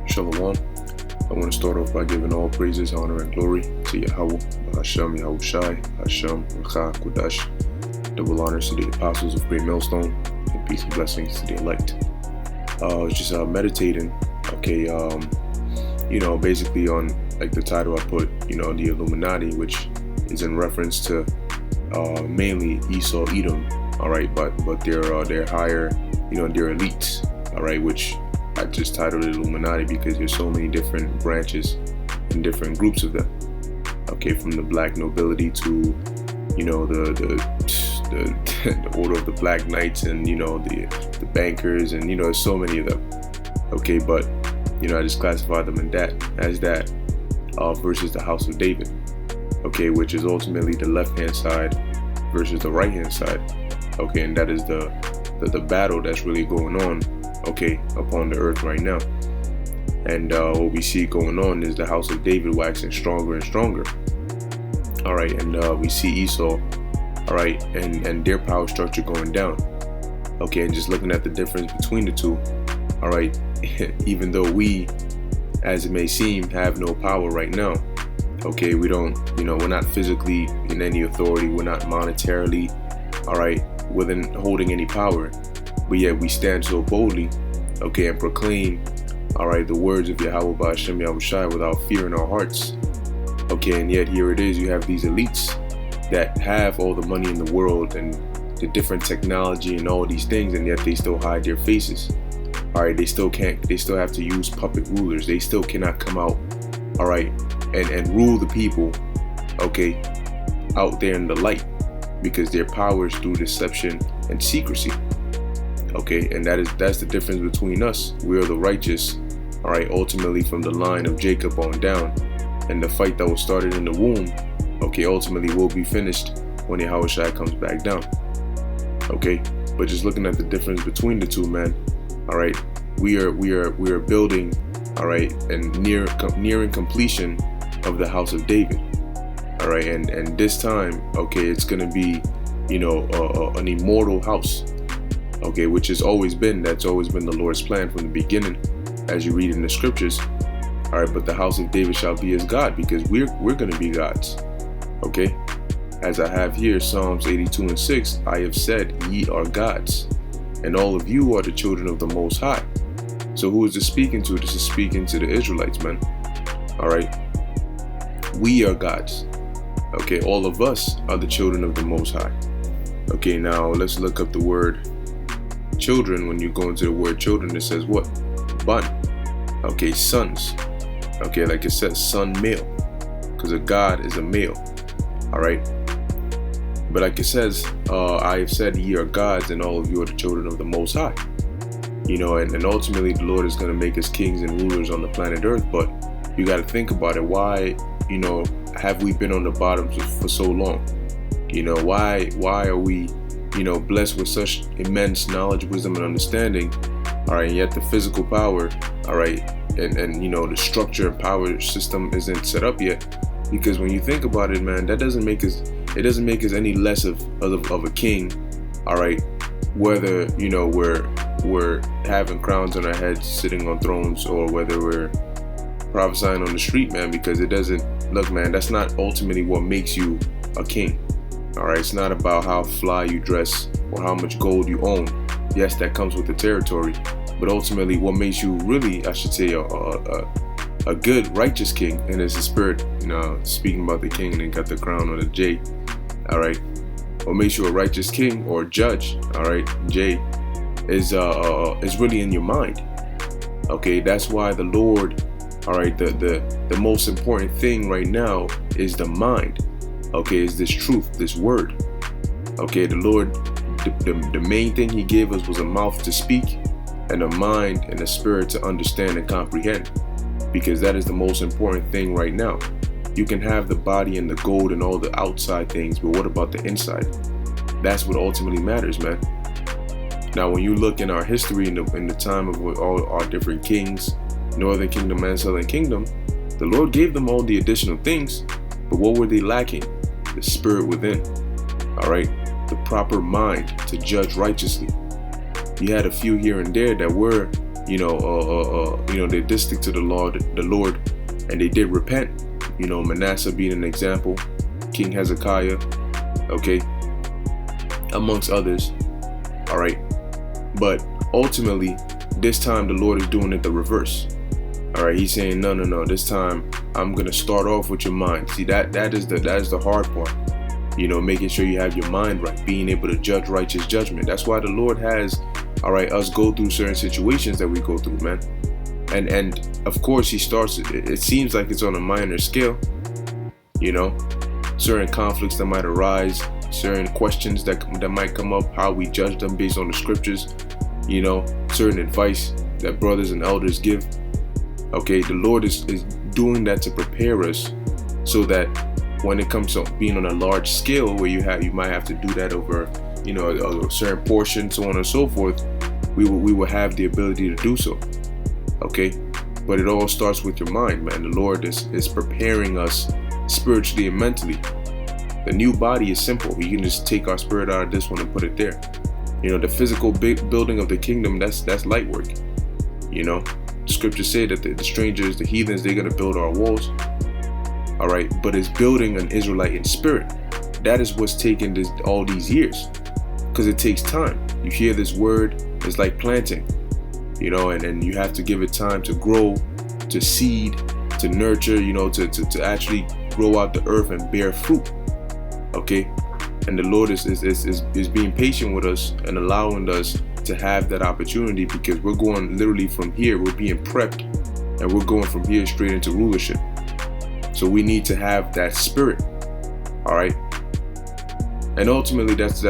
Shalom. I want to start off by giving all praises, honor, and glory to Yahweh, Hashem, Yahushai, Hashem, Racha, Kudash. Double honors to the apostles of Great Millstone, and peace and blessings to the elect. I was just meditating, basically on like the title I put, the Illuminati, which is in reference to mainly Esau, Edom, all right, but they're higher, they're elites, all right, which I just titled it Illuminati because there's so many different branches and different groups of them. Okay, from the black nobility to, the order of the Black Knights and, the bankers and, there's so many of them. Okay, but, I just classified them in as that versus the house of David. Okay, which is ultimately the left-hand side versus the right-hand side. Okay, and that is the battle that's really going on, upon the earth right now. And what we see going on is the house of David waxing stronger and stronger. All right, and we see Esau, all right, and their power structure going down. Okay, and just looking at the difference between the two, all right, even though we, as it may seem, have no power right now. Okay, we don't, we're not physically in any authority. We're not monetarily, all right, within holding any power. But yet we stand so boldly, and proclaim, all right, the words of Yahweh by Hashem Yahushai without fear in our hearts. Okay, and yet here it is, you have these elites that have all the money in the world and the different technology and all these things, and yet they still hide their faces. All right, they still have to use puppet rulers. They still cannot come out, all right, and rule the people, out there in the light, because their power is through deception and secrecy. Okay, and that's the difference between us. We are the righteous, all right, ultimately from the line of Jacob on down. And the fight that was started in the womb, ultimately will be finished when Yahushua comes back down. Okay, but just looking at the difference between the two, man, all right, we are building, all right, and nearing completion of the house of David. All right, and this time, it's gonna be, an immortal house. Okay, which that's always been the Lord's plan from the beginning, as you read in the scriptures. All right, but the house of David shall be his God, because we're going to be gods. Okay, as I have here, Psalms 82:6, I have said, ye are gods, and all of you are the children of the Most High. So who is this speaking to? This is speaking to the Israelites, man. All right, we are gods. Okay, all of us are the children of the Most High. Okay, now let's look up the word children. When you go into the word children, it says what? Ban. Okay, sons. Okay, like it says son male, because a god is a male. All right, but like it says, I have said ye are gods, and all of you are the children of the Most High. And ultimately the Lord is going to make us kings and rulers on the planet Earth. But you got to think about it. Why, have we been on the bottom for so long? Why are we, blessed with such immense knowledge, wisdom, and understanding? All right, and yet the physical power, all right, and the structure and power system isn't set up yet. Because when you think about it, man, that doesn't make us any less of a king. All right, whether we're having crowns on our heads, sitting on thrones, or whether we're prophesying on the street, man. Because it doesn't look, man, that's not ultimately what makes you a king. All right, it's not about how fly you dress or how much gold you own. Yes, that comes with the territory, but ultimately what makes you really, I should say, a good righteous king, and it's the spirit, speaking about the king, and then got the crown on the J. All right, what makes you a righteous king or judge, all right, J, is really in your mind. Okay, that's why the Lord, all right, the most important thing right now is the mind. Okay, is this truth, this word. Okay, the Lord, the main thing he gave us was a mouth to speak and a mind and a spirit to understand and comprehend, because that is the most important thing right now. You can have the body and the gold and all the outside things, but what about the inside? That's what ultimately matters, man. Now, when you look in our history in the time of all our different kings, Northern Kingdom and Southern Kingdom, the Lord gave them all the additional things, but what were they lacking? The spirit within, all right? The proper mind to judge righteously. You had a few here and there that were They did stick to the Lord, and they did repent. Manasseh being an example, King Hezekiah, okay, amongst others. All right, but ultimately, this time the Lord is doing it the reverse. All right, He's saying, no. This time I'm gonna start off with your mind. See, that is the hard part. Making sure you have your mind right, being able to judge righteous judgment. That's why the Lord has, all right, us go through certain situations that we go through, man. And of course, He starts. It seems like it's on a minor scale. Certain conflicts that might arise, certain questions that might come up, how we judge them based on the scriptures. Certain advice that brothers and elders give. Okay, the Lord is doing that to prepare us, so that when it comes to being on a large scale, where you might have to do that over, a certain portion, so on and so forth, we will have the ability to do so. Okay, but it all starts with your mind, man. The Lord is preparing us spiritually and mentally. The new body is simple. You can just take our spirit out of this one and put it there. The physical building of the kingdom, that's light work. The scriptures say that the strangers, the heathens, they're going to build our walls. All right, but it's building an Israelite in spirit. That is what's taken all these years, because it takes time. You hear this word, it's like planting, and you have to give it time to grow, to seed, to nurture, to actually grow out the earth and bear fruit. Okay, and the Lord is being patient with us and allowing us to have that opportunity, because we're going literally from here, we're being prepped, and we're going from here straight into rulership. So we need to have that spirit. All right, and ultimately that's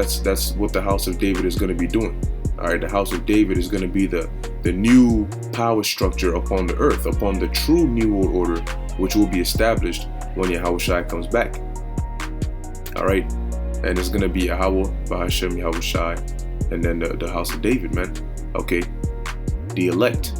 what the house of David is going to be doing. All right, the house of David is going to be the new power structure upon the earth, upon the true new world order, which will be established when Yahushua comes back. All right, and it's going to be Yahweh, Bahashem, Yahushua, and then the house of David, man. Okay, the elect.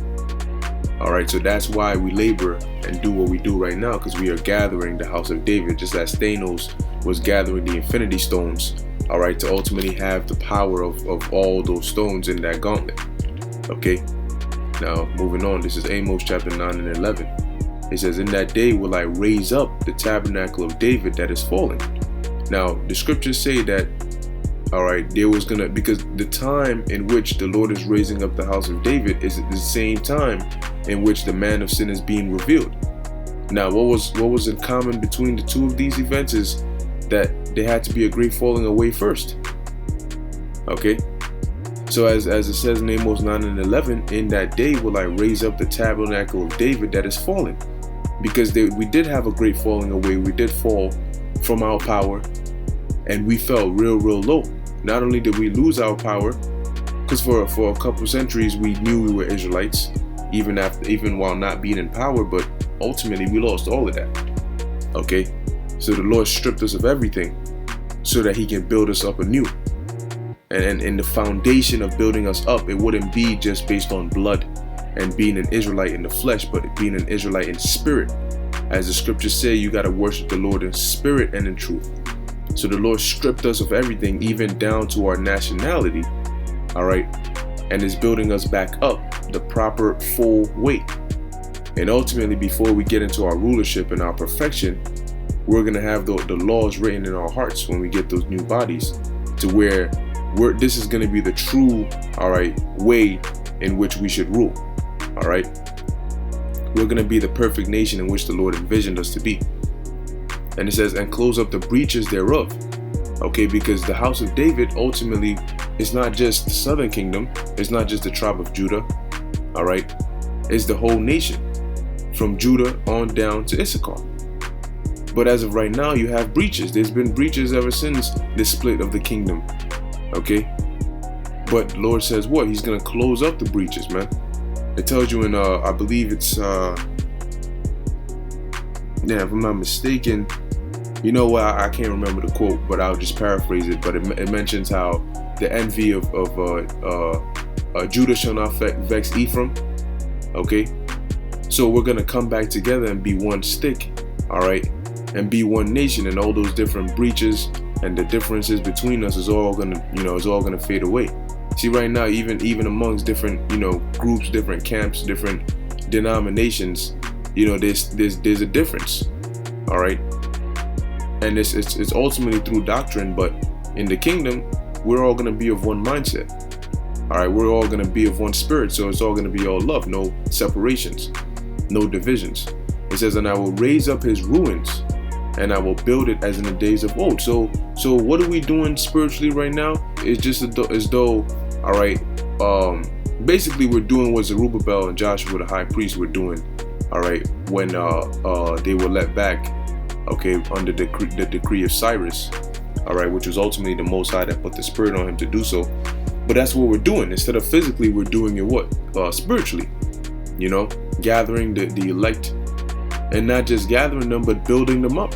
All right, so that's why we labor and do what we do right now, because we are gathering the house of David, just as Thanos was gathering the Infinity Stones. All right, to ultimately have the power of all those stones in that gauntlet. Okay, now moving on. This is Amos chapter 9 and 11. It says, "In that day will I raise up the tabernacle of David that is fallen." Now, the scriptures say that, all right, because the time in which the Lord is raising up the house of David is at the same time in which the man of sin is being revealed. Now, what was in common between the two of these events is that there had to be a great falling away first. Okay, so as it says in Amos 9 and 11, "In that day will I raise up the tabernacle of David that is fallen," because we did have a great falling away. We did fall from our power, and we fell real low. Not only did we lose our power, because for a couple centuries we knew we were Israelites, even while not being in power, but ultimately we lost all of that. Okay, so the Lord stripped us of everything so that He can build us up anew. And in the foundation of building us up, it wouldn't be just based on blood and being an Israelite in the flesh, but being an Israelite in spirit. As the scriptures say, you got to worship the Lord in spirit and in truth. So the Lord stripped us of everything, even down to our nationality, all right, and is building us back up the proper full weight. And ultimately, before we get into our rulership and our perfection, we're going to have the laws written in our hearts when we get those new bodies, to where this is going to be the true, all right, way in which we should rule. All right, we're going to be the perfect nation in which the Lord envisioned us to be. And it says, "And close up the breaches thereof." Okay, because the house of David ultimately is not just the southern kingdom, it's not just the tribe of Judah, all right, it's the whole nation, from Judah on down to Issachar. But as of right now, you have breaches. There's been breaches ever since the split of the kingdom. Okay, but the Lord says what? He's gonna close up the breaches, man. It tells you in I believe it's if I'm not mistaken, you know what, I can't remember the quote, but I'll just paraphrase it. But it mentions how the envy of Judah shall not vex Ephraim. Okay, so we're gonna come back together and be one stick, all right, and be one nation, and all those different breaches and the differences between us is all gonna fade away. See, right now, even amongst different, groups, different camps, different denominations, there's a difference. All right. And it's ultimately through doctrine, but in the kingdom, we're all going to be of one mindset. All right, we're all going to be of one spirit, so it's all going to be all love, no separations, no divisions. It says, and I will raise up his ruins, and I will build it as in the days of old. So what are we doing spiritually right now? It's just as though, all right, basically we're doing what Zerubbabel and Joshua the high priest were doing, all right, when they were let back, okay, under the decree of Cyrus, all right, which was ultimately the Most High that put the spirit on him to do so. But that's what we're doing. Instead of physically, we're doing it what? Spiritually, gathering the elect, and not just gathering them, but building them up.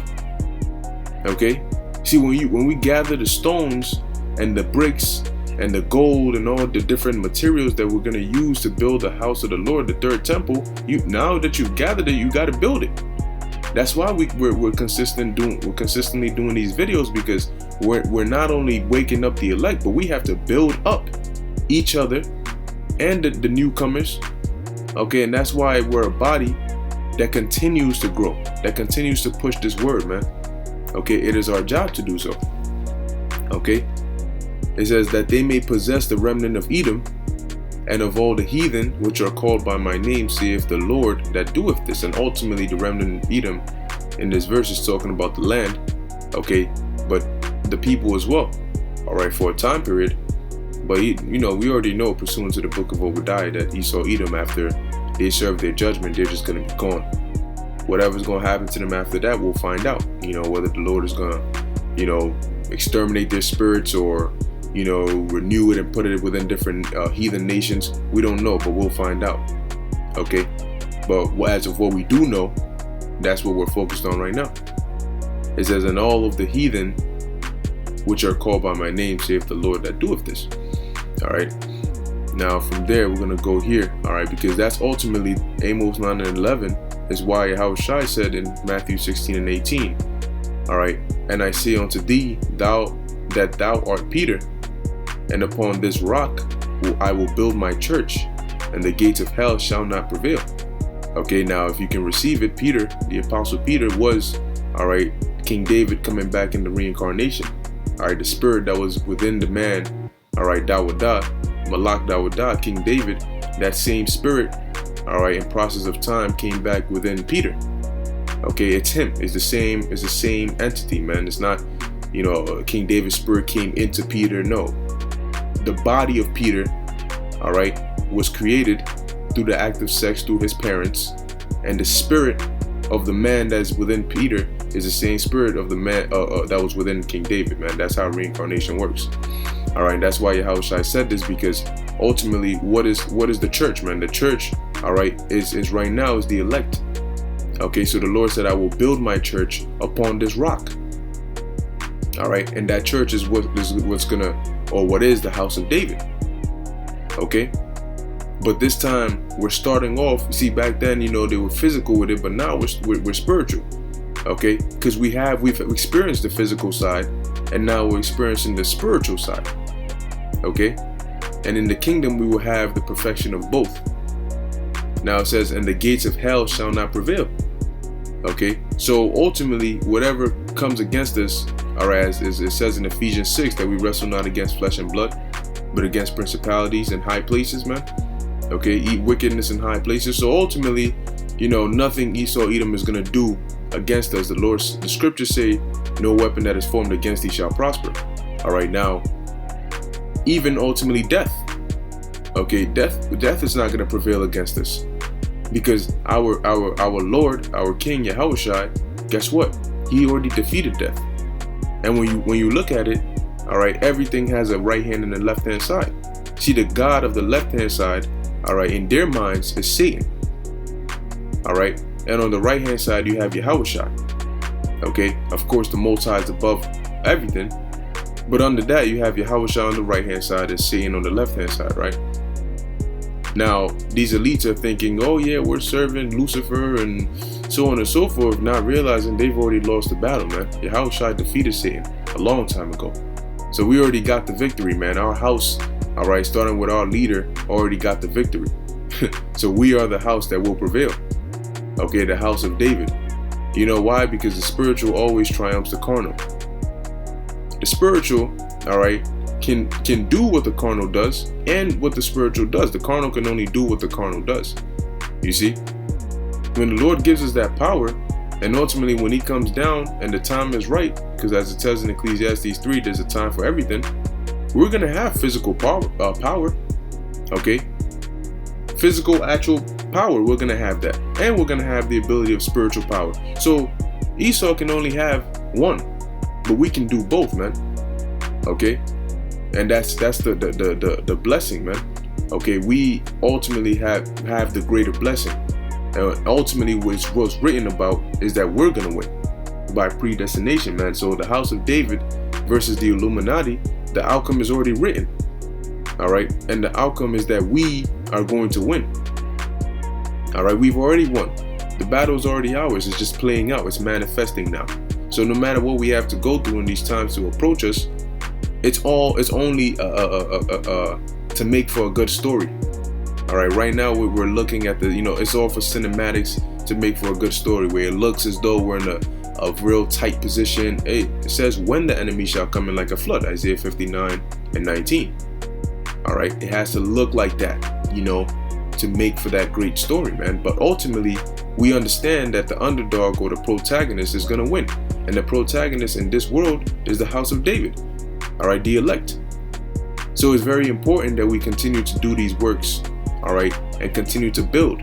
Okay. See, when we gather the stones and the bricks and the gold and all the different materials that we're going to use to build the house of the Lord, the third temple, now that you've gathered it, you got to build it. That's why we're consistently doing these videos, because we're not only waking up the elect, but we have to build up each other and the newcomers. Okay, and that's why we're a body that continues to grow, that continues to push this word, man. Okay, it is our job to do so. Okay, it says that they may possess the remnant of Edom, and of all the heathen which are called by my name, saith the Lord that doeth this. And ultimately the remnant of Edom in this verse is talking about the land, okay, but the people as well, all right, for a time period. But we already know, pursuant to the book of Obadiah, that Esau, Edom, after they serve their judgment, they're just going to be gone. Whatever's going to happen to them after that, we'll find out, whether the Lord is going to, exterminate their spirits, or renew it and put it within different heathen nations. We don't know, but we'll find out. Okay, but as of what we do know, that's what we're focused on right now. It says, and all of the heathen which are called by my name, saith the Lord that doeth this. All right, now from there we're going to go here, all right, because that's ultimately Amos 9 and 11 is why Yahushua said in Matthew 16 and 18, all right, and I say unto thee, thou art Peter, and upon this rock I will build my church, and the gates of hell shall not prevail. Okay, now if you can receive it, Peter, the apostle Peter, was, all right, King David coming back in the reincarnation. All right, the spirit that was within the man, all right, Dawadah, Malak Dawadah, King David, that same spirit, all right, in process of time came back within Peter. Okay, it's him. It's the same entity, man. It's not, King David's spirit came into Peter. No, the body of Peter, all right, was created through the act of sex through his parents, and the spirit of the man that's within Peter is the same spirit of the man that was within King David, man. That's how reincarnation works. All right, that's why Yahushua said this, because ultimately, what is the church, man? The church, all right, is right now is the elect. Okay, so the Lord said, I will build my church upon this rock. All right, and that church is what is the house of David. Okay, but this time we're starting off. See, back then, they were physical with it, but now we're spiritual. Okay, because we've experienced the physical side, and now we're experiencing the spiritual side. Okay, and in the kingdom we will have the perfection of both. Now it says, and the gates of hell shall not prevail. Okay, so ultimately, whatever comes against us, all right, as it says in Ephesians 6, that we wrestle not against flesh and blood, but against principalities and high places, man. Okay, eat wickedness in high places. So ultimately, nothing Esau, Edom is going to do against us. The scriptures say, no weapon that is formed against thee shall prosper. All right, now, even ultimately death. Okay, death is not going to prevail against us, because our Lord, our King Yahushua, guess what? He already defeated death. And when you look at it, all right, everything has a right hand and a left hand side. See, the God of the left hand side, all right, in their minds is Satan. All right, and on the right hand side you have Yahushua. Okay, of course the Most High is above everything, but under that you have Yahushua on the right hand side and Satan on the left hand side, right? Now these elites are thinking, oh yeah, we're serving Lucifer and so on and so forth, not realizing they've already lost the battle, man. Yahushua defeated Satan a long time ago. So we already got the victory, man. Our house All right, starting with our leader already got the victory. So we are the house that will prevail. Okay, the house of David. You know why? Because the spiritual always triumphs the carnal. The spiritual, all right, can do what the carnal does and what the spiritual does. The carnal can only do what the carnal does. You see? When the Lord gives us that power, and ultimately when he comes down and the time is right, because as it says in Ecclesiastes 3, there's a time for everything, we're going to have physical power, okay? Physical, actual power, we're going to have that. And we're going to have the ability of spiritual power. So Esau can only have one, but we can do both, man. Okay? And that's the blessing, man. Okay, we ultimately have the greater blessing. And ultimately what's written about is that we're going to win by predestination, man. So the house of David versus the Illuminati, the outcome is already written. All right, and the outcome is that we are going to win. All right, we've already won. The battle is already ours. It's just playing out. It's manifesting now. So no matter what we have to go through in these times to approach us, it's only to make for a good story. All right, right now we're looking at it's all for cinematics to make for a good story where it looks as though we're in a real tight position. Hey, it says when the enemy shall come in like a flood, Isaiah 59:19. All right, it has to look like that, to make for that great story, man. But ultimately, we understand that the underdog or the protagonist is going to win. And the protagonist in this world is the house of David. All right, the elect. So it's very important that we continue to do these works, all right, and continue to build.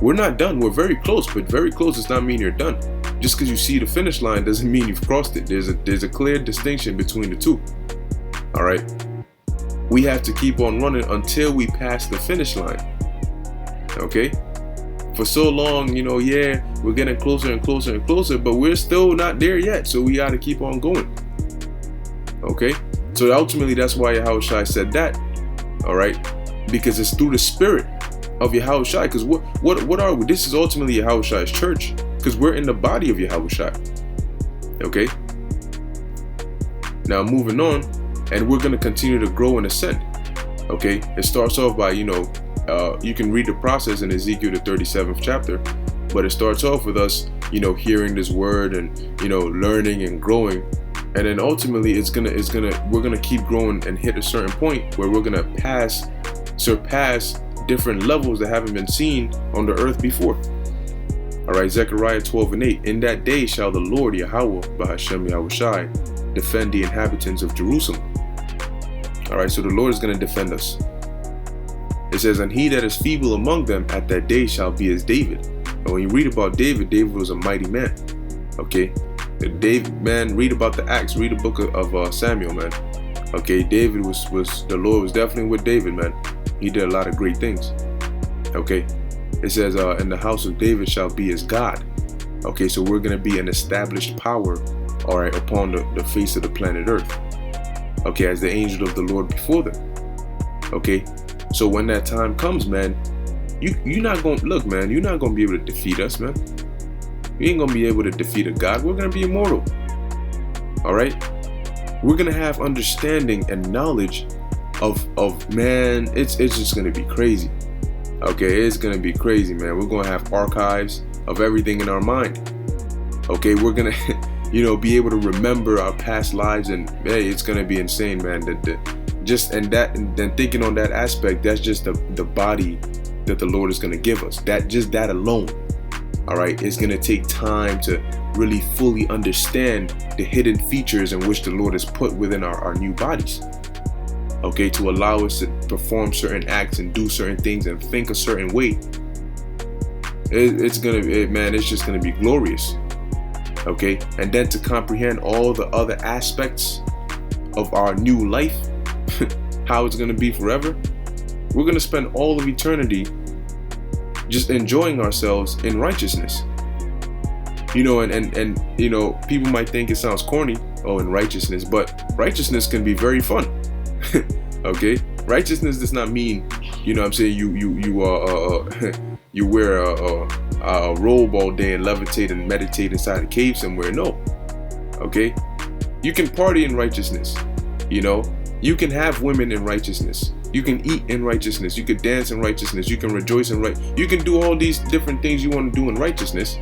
We're not done. We're very close, but very close does not mean you're done. Just because you see the finish line doesn't mean you've crossed it. There's a clear distinction between the two. All right. We have to keep on running until we pass the finish line. Okay? For so long, we're getting closer and closer and closer, but we're still not there yet. So we got to keep on going. Okay? So ultimately, that's why Yahushua said that. All right? Because it's through the spirit of Yahushua. Because what are we? This is ultimately Yahushua's church. Because we're in the body of Yahushua. Okay? Now, moving on. And we're going to continue to grow and ascend. Okay, it starts off by, you can read the process in Ezekiel, the 37th chapter, but it starts off with us, hearing this word and, learning and growing. And then ultimately we're going to keep growing and hit a certain point where we're going to surpass different levels that haven't been seen on the earth before. All right, Zechariah 12:8. In that day shall the Lord Yahweh, Bahashem Yahushai, defend the inhabitants of Jerusalem. All right, so the Lord is going to defend us. It says, and he that is feeble among them at that day shall be as David. And when you read about David, David was a mighty man. Okay, David, man, read about the Acts, read the book of Samuel, man. Okay, David the Lord was definitely with David, man. He did a lot of great things. Okay, it says, and the house of David shall be as God. Okay, so we're going to be an established power, all right, upon the face of the planet Earth. Okay, as the angel of the Lord before them. Okay, so when that time comes, man, you're not going to look, man. You're not going to be able to defeat us, man. You ain't going to be able to defeat a God. We're going to be immortal. All right, we're going to have understanding and knowledge of man. It's just going to be crazy. Okay, it's going to be crazy, man. We're going to have archives of everything in our mind. Okay, we're going to be able to remember our past lives, and hey, it's gonna be insane, man. And then thinking on that aspect, that's just the body that the Lord is gonna give us. That alone, all right, it's gonna take time to really fully understand the hidden features in which the Lord has put within our new bodies. Okay, to allow us to perform certain acts and do certain things and think a certain way. It's just gonna be glorious. Okay, and then to comprehend all the other aspects of our new life, how it's going to be forever, we're going to spend all of eternity just enjoying ourselves in righteousness. And people might think it sounds corny, in righteousness, but righteousness can be very fun. Okay, righteousness does not mean, you wear a robe all day and levitate and meditate inside a cave somewhere. No. Okay? You can party in righteousness. You can have women in righteousness. You can eat in righteousness. You can dance in righteousness. You can rejoice in right. You can do all these different things you want to do in righteousness.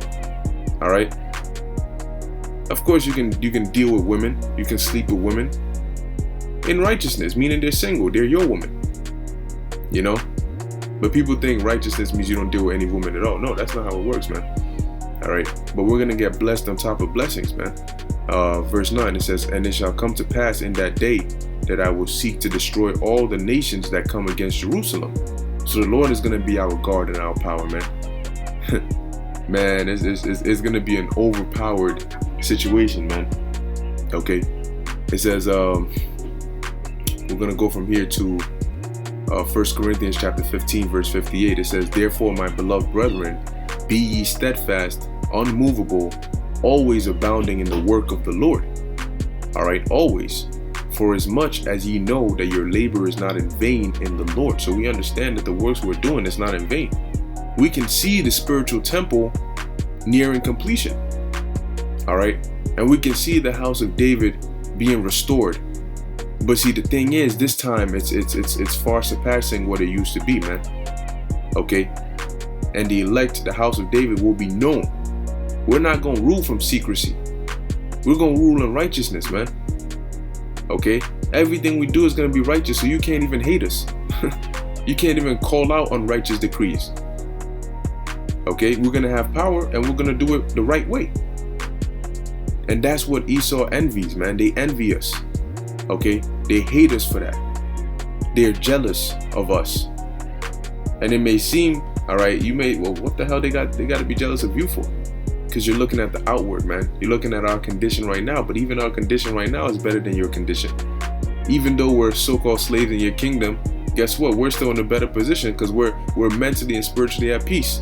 All right. Of course, you can deal with women. You can sleep with women in righteousness, meaning they're single. They're your woman. You know. But people think righteousness means you don't deal with any woman at all. No, that's not how it works, man. All right. But we're gonna get blessed on top of blessings, man. Verse 9, it says, "And it shall come to pass in that day that I will seek to destroy all the nations that come against Jerusalem." So the Lord is going to be our guard and our power, man. Man, it's going to be an overpowered situation, man. Okay. It says, we're going to go from here to 1 Corinthians chapter 15, verse 58. It says, "Therefore, my beloved brethren, be ye steadfast, unmovable, always abounding in the work of the Lord." All right, always. "For as much as ye know that your labor is not in vain in the Lord." So we understand that the works we're doing is not in vain. We can see the spiritual temple nearing completion. All right, and we can see the house of David being restored. But see, the thing is, this time it's far surpassing what it used to be, man. Okay, and the elect, the house of David, will be known. We're not gonna rule from secrecy. We're gonna rule in righteousness, man. Okay, everything we do is going to be righteous, so you can't even hate us. You can't even call out unrighteous decrees. Okay, we're going to have power and we're going to do it the right way. And that's what Esau envies, man. They envy us. Okay, they hate us for that. They're jealous of us. And it may seem, all right, you may, well, what the hell they got to be jealous of you for? Because you're looking at the outward, man. You're looking at our condition right now, but even our condition right now is better than your condition. Even though we're so-called slaves in your kingdom, guess what? We're still in a better position because we're mentally and spiritually at peace.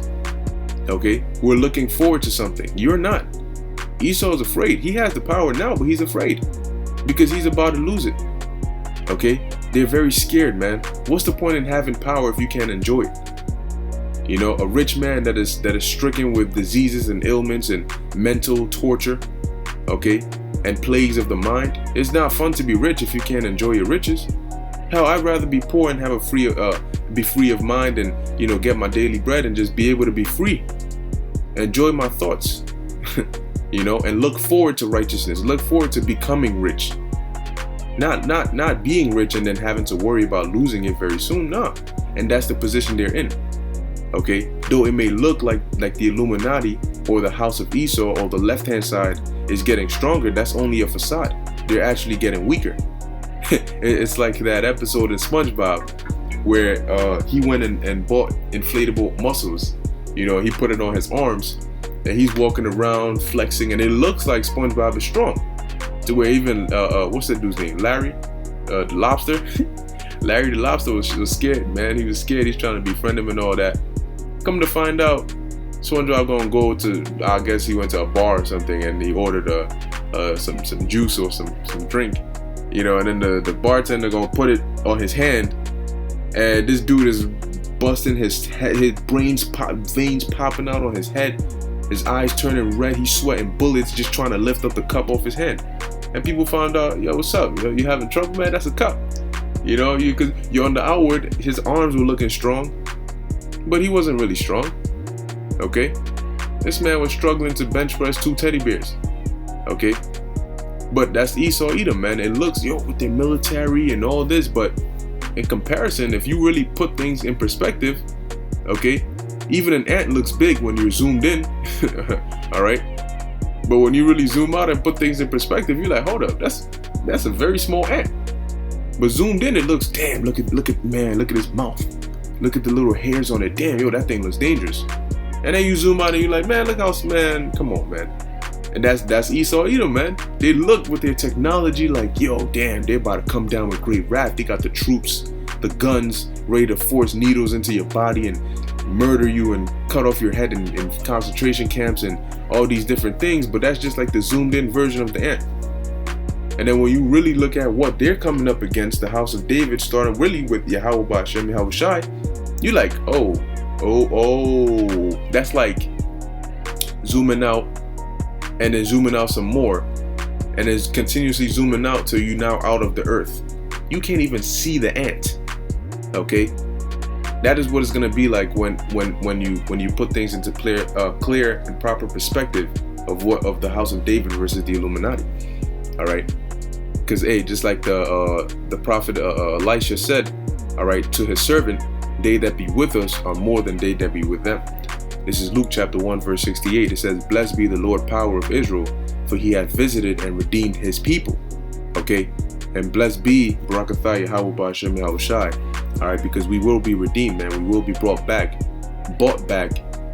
Okay? We're looking forward to something. You're not. Esau's afraid. He has the power now, but he's afraid because he's about to lose it. Okay? They're very scared, man. What's the point in having power if you can't enjoy it? You know, a rich man that is stricken with diseases and ailments and mental torture, okay, and plagues of the mind. It's not fun to be rich if you can't enjoy your riches. Hell, I'd rather be poor and have be free of mind and, you know, get my daily bread and just be able to be free. Enjoy my thoughts, you know, and look forward to righteousness. Look forward to becoming rich. Not being rich and then having to worry about losing it very soon. Nah. And that's the position they're in. Okay, though it may look like the Illuminati or the house of Esau or the left-hand side is getting stronger, that's only a facade. They're actually getting weaker. It's like that episode in SpongeBob where he went and bought inflatable muscles. You know, he put it on his arms and he's walking around flexing, and it looks like SpongeBob is strong. To where even what's that dude's name? Larry, the lobster. Larry the lobster was scared, man. He was scared. He's trying to befriend him and all that. Come to find out, SpongeBob gonna go to, I guess he went to a bar or something and he ordered some juice or some drink, you know, and then the bartender gonna put it on his hand, and this dude is busting his head, his veins popping out on his head, his eyes turning red, he's sweating bullets just trying to lift up the cup off his hand. And people found out, yo, what's up? Yo, you having trouble, man? That's a cup. You know, cause you're on the outward, his arms were looking strong, but he wasn't really strong. Okay, this man was struggling to bench press 2 teddy bears. Okay, but that's Esau Edom, man. It looks, yo, with their military and all this, but in comparison, if you really put things in perspective, okay, even an ant looks big when you're zoomed in. All right, but when you really zoom out and put things in perspective, you're like, hold up, that's a very small ant. But zoomed in, it looks, damn, look at his mouth. Look at the little hairs on it. Damn, yo, that thing looks dangerous. And then you zoom out and you're like, man, look how, man, come on, man. And that's Esau Edom, man. They look with their technology like, yo, damn, they're about to come down with great wrath. They got the troops, the guns, ready to force needles into your body and murder you and cut off your head in concentration camps and all these different things. But that's just like the zoomed in version of the ant. And then when you really look at what they're coming up against, the house of David, starting really with Yahweh Ba'Shem Yahushai, you're like, oh, that's like zooming out and then zooming out some more and then continuously zooming out till you're now out of the earth. You can't even see the ant. Okay, that is what it's gonna be like when you put things into clear and proper perspective of the house of David versus the Illuminati. All right, because hey, just like the prophet Elisha said, all right, to his servant, they that be with us are more than they that be with them. This is Luke chapter 1 verse 68. It says, "Blessed be the Lord power of Israel, for he hath visited and redeemed his people." Okay, and blessed be Barakatha Yahweh Ba'ashem Yahushai. All right, because we will be redeemed, man. We will be bought back.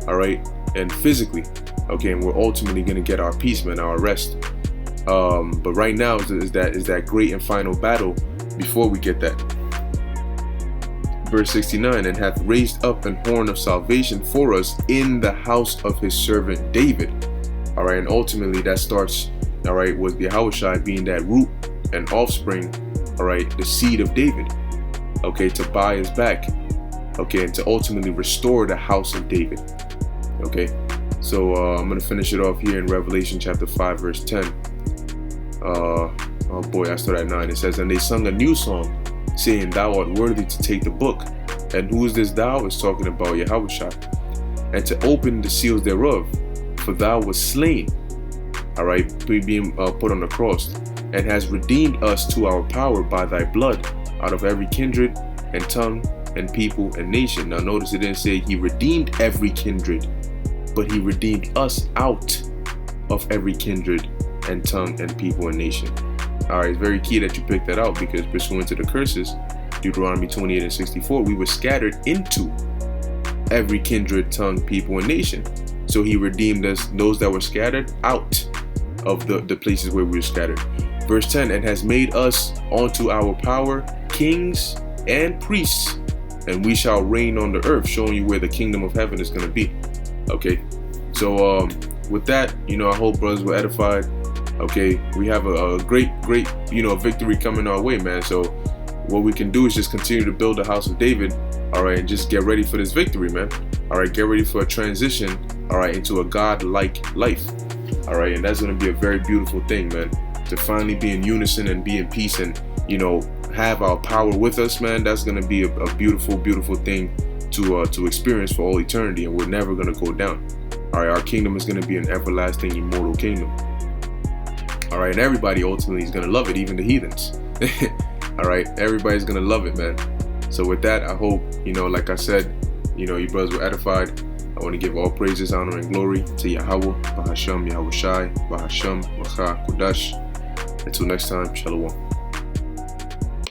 All right, and physically. Okay, and we're ultimately gonna get our peace, man, our rest. But right now is that great and final battle before we get that. Verse 69, "And hath raised up an horn of salvation for us in the house of his servant David." All right, and ultimately that starts, all right, with the Yahushai being that root and offspring, all right, the seed of David, okay, to buy us back, okay, and to ultimately restore the house of David. Okay, so I'm going to finish it off here in Revelation chapter 5 verse 10. Oh boy, I start at 9. It says, "And they sung a new song, saying, Thou art worthy to take the book." And who is this thou? It's talking about Yahushua. "And to open the seals thereof, for thou wast slain," all right, being put on the cross, "and has redeemed us to our power by thy blood, out of every kindred and tongue and people and nation." Now notice it didn't say he redeemed every kindred, but he redeemed us out of every kindred and tongue and people and nation. All right, it's very key that you pick that out, because pursuant to the curses, Deuteronomy 28 and 64, we were scattered into every kindred, tongue, people, and nation. So he redeemed us, those that were scattered, out of the places where we were scattered. Verse 10, "And has made us unto our power kings and priests, and we shall reign on the earth," showing you where the kingdom of heaven is going to be. Okay, so with that, I hope brothers were edified. Okay, we have a great, victory coming our way, man. So what we can do is just continue to build the house of David, all right, and just get ready for this victory, man. All right, get ready for a transition, all right, into a God-like life, all right, and that's going to be a very beautiful thing, man, to finally be in unison and be in peace and, have our power with us, man. That's going to be a beautiful, beautiful thing to experience for all eternity, and we're never going to go down. All right, our kingdom is going to be an everlasting, immortal kingdom. All right, and everybody ultimately is going to love it, even the heathens. All right, everybody's going to love it, man. So with that, I hope, like I said, you brothers were edified. I want to give all praises, honor, and glory to Yahweh, Bahasham, Yahushai, Bahasham, Wacha, Kudash. Until next time, Shalom.